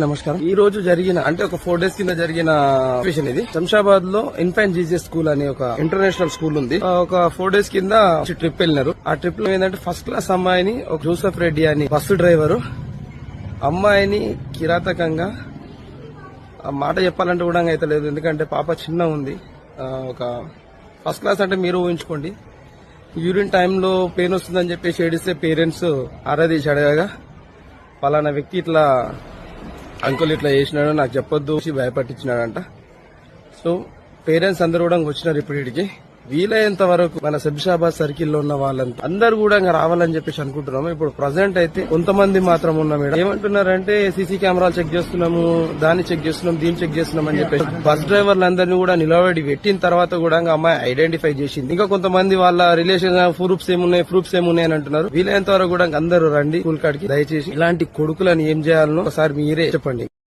నమస్కారం. ఈ రోజు జరిగిన అంటే ఒక 4 days కింద జరిగిన సిచ్యువేషన్ ఇది. శంషాబాద్ లో ఇన్ఫాంట్ జీజస్ స్కూల్ అనే ఒక ఇంటర్నేషనల్ స్కూల్ ఉంది. ఒక 4 days కింద ట్రిప్ వెళ్ళినారు. ఆ ట్రిప్ లో ఏంటంటే ఫస్ట్ క్లాస్ అమ్మాయిని ఒక జోసెఫ్ రెడ్డి అని బస్సు డ్రైవరు అమ్మాయిని కిరాతకంగా ఆ మాట చెప్పాలంటే కూడా అయితే లేదు, ఎందుకంటే పాప చిన్న ఉంది. ఒక ఫస్ట్ క్లాస్ అంటే మీరు ఊహించుకోండి, యూరిన్ టైంలో పెయిన్ వస్తుందని చెప్పేసి ఏడిస్తే పేరెంట్స్ ఆరాధీసి అడగగా పలానా వ్యక్తి ఇట్లా అంకుల్ ఇట్లా చేసినాడు నాకు చెప్పొద్దు భయపట్టించినాడంట. సో పేరెంట్స్ అందరు కూడా వచ్చినారు. ఇప్పటికి వీలైనంత వరకు మన శంషాబాద్ సర్కిల్ లో ఉన్న వాళ్ళంతా అందరు కూడా రావాలని చెప్పేసి అనుకుంటున్నాము. ఇప్పుడు ప్రజెంట్ అయితే కొంతమంది మాత్రం ఉన్న మేడం ఏమంటున్నారంటే సీసీ కెమెరాలు చెక్ చేస్తున్నాము, దాన్ని చెక్ చేస్తున్నాం, దీన్ని చెక్ చేస్తున్నాం అని చెప్పేసి బస్ డ్రైవర్లందరినీ కూడా నిలబడి పెట్టిన తర్వాత కూడా అమ్మాయి ఐడెంటిఫై చేసింది. ఇంకా కొంతమంది వాళ్ళ రిలేషన్ ప్రూఫ్స్ ఏమున్నాయి అని అంటున్నారు. వీలైనంత వరకు కూడా అందరూ రండి స్కూల్ కాడికి. దయచేసి ఇలాంటి కొడుకులను ఏం చేయాలనో ఒకసారి మీరే చెప్పండి.